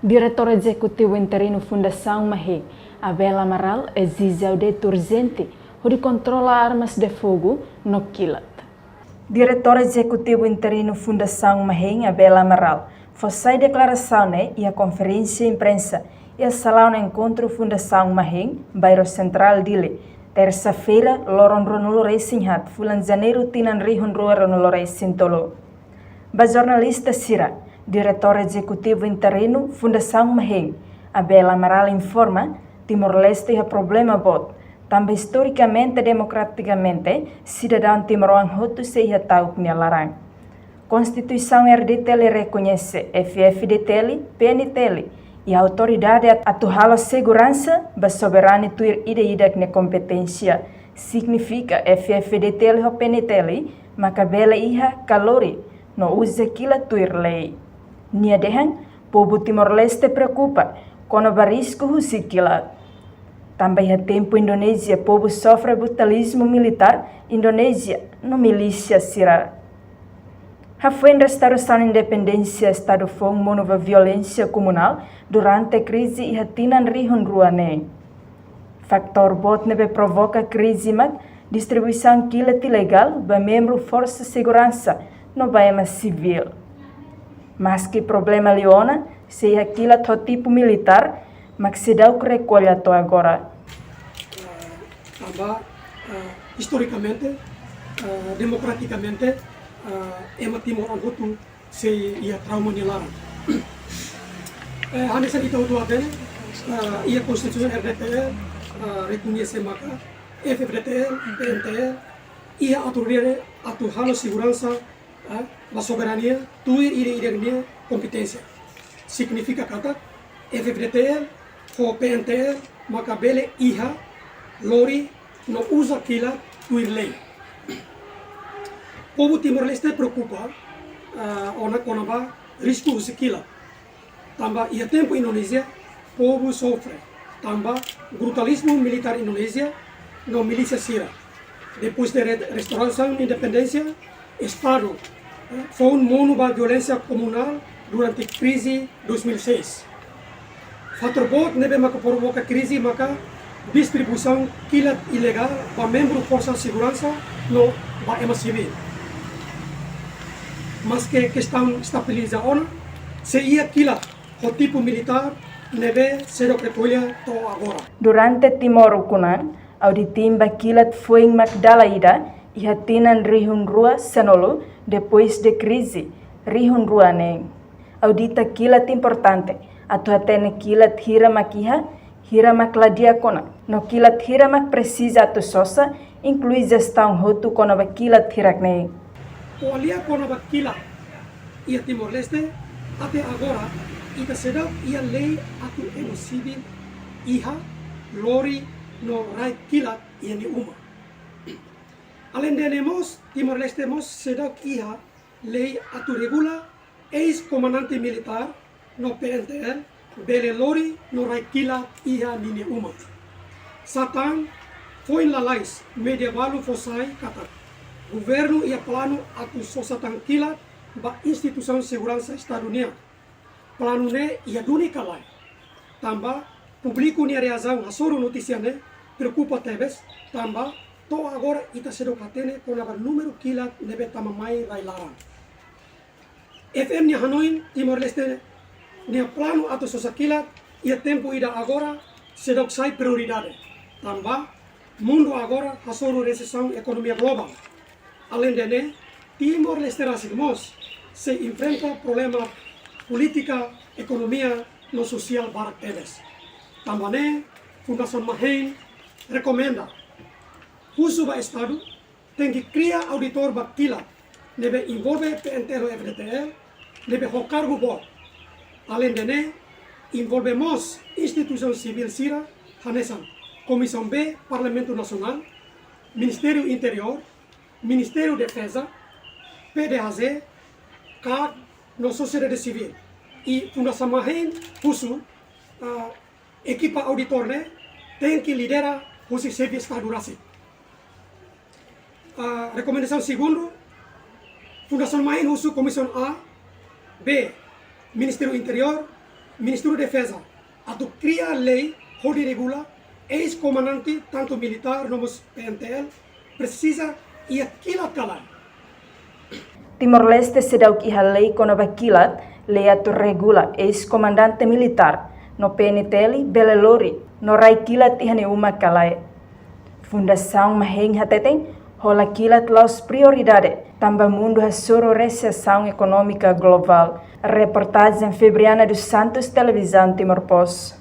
Diretor Executivo Interino Fundação Maheng, Abel Amaral, exige audito urgente de controlar armas de fogo no Quilat. Diretor Executivo Interino Fundação Maheng, Abel Amaral, fez a declaração e a conferência de imprensa e a sala no encontro Fundação Maheng, bairro central dele, terça-feira, loron Ronolo Sinhat, fulan janeiro tinan rihun rua Ronolo Sintolo. Ba jornalista Sira, diretor executivo interino Fundação Maheng, Abel Amaral informa Timor-Leste é problema bot, também historicamente e democraticamente, cidadão Timor-Leste hotu se tahu larang. Constituição RDTL reconhece FFDTL, PNTL e a autoridade atual segurança da soberania tuir ida na competência. Significa FFDTL ou PNTL, macabela iha calori, no usa aquilo tuir lei. Nia dehan, povo Timor-Leste preocupa com o risco husikila. Também há tempo Indonésia, povo sofre brutalismo militar, Indonésia no milícia sira. Foi em restauração independência Estado foi monova violência comunal durante a crise e hatinan rihun ruane. Faktor bot nebe provoca crise mag distribuição quilat ilegal ba membro força segurança no bairro civil. Mas que problema leona se aquilo é tipo militar, mas se dá o que recolhe até agora. Historicamente, democraticamente, ema Timor-Leste hotu se ia trauma nilara. Hanessa kita hotu aben, ia konstitusi RDTL reconhece maka FFDTL, PNTL, ia autoridade atu halo segurança la soberania, tuir ide competência. Significa kata FFDTL, for PNTL, maka bele iha, lori, no usa kila tuir lei. Povo Timor-Leste preocupa ona ba risco usikila. Tamba ia tempo Indonésia, povo sofre. Tamba brutalismo militar Indonésia, no milícia Sira. Depois de restauração de independência, Estado foi mono ba violência comunal durante a crise 2006. Fator bot nebe maka provoca crise maka distribuição quilat ilegal para membro força de segurança no bairro civil. Mas que questão estabilização se ia quilat o tipo militar nebe ser recolha to agora. Durante Timor Ukunan, auditimba quilat foi em Magdalaida e hatinan rihun rua senolo depois de crise rihun rua neng. Audita quilat importante, atu hatene quilat hira makiha, hira makladia kona. No quilat hira mak precisa atu sosa, inclui gestão hotu kona ba quilat hirak neng. Olha kona ba quilat, ia Timor-Leste, até agora, ita sedap ia lei atu emo civil, iha, lori, no rai quilat, ia ni uma. Além de nemos, Timor-Leste mos sedap iha, lei atu regula, ex-comandante militar, no PNTL, bele lori, no rai quilat, iha ni uma. Satan, foi la lais, medievalu fosai, kata. Governo ia plano atu sosatan quilat, ba instituição de segurança estadunidense. Plano ne ia dunica lai. Tamba, publico ni reação, asoro notícia ne, preocupa tebes, tamba, to agora ita sedo katene com a número quilat nebe tamamai rai larang. FM ni Hanoi, Timor-Leste, ni plano atu sosa quilat, ia tempo ida agora, sedok sai prioridade. Tamba, mundo agora, asoro recessão economia global. Além de ne, Timor-Leste rasimos se enfrenta problema política, economia, no social barak teves. Também, Fundação Maheng recomenda uso do Estado tem que criar auditor bakila, deve envolver PNTL ou FDTL, deve o cargo bom. Além de ne, envolvemos instituição civil Sira, Hanesan, Comissão B, Parlamento Nacional, Ministério Interior, Ministério Defesa, PDAZ, CAG, na sociedade civil. E Fundação Maheng, equipa auditor né, tem que liderar o serviço Estado. Recomendação segundo, Fundação Maheng, Comissão A, B, Ministério Interior, Ministério da Defesa, atu cria a lei, onde regula, ex-comandante, tanto militar como PNTL, precisa ir aquilo calar. Timor-Leste sedau que a lei kono bakilat, lei atu regula ex-comandante militar, no PNTL, Belelori, no rai kilat ihane uma kalai. Fundação Maheng Hateteng, rola kilat laus prioridade, tamba mundo hasoro recessão econômica global. Reportagem Febriana dos Santos, Televisão Timor-Post.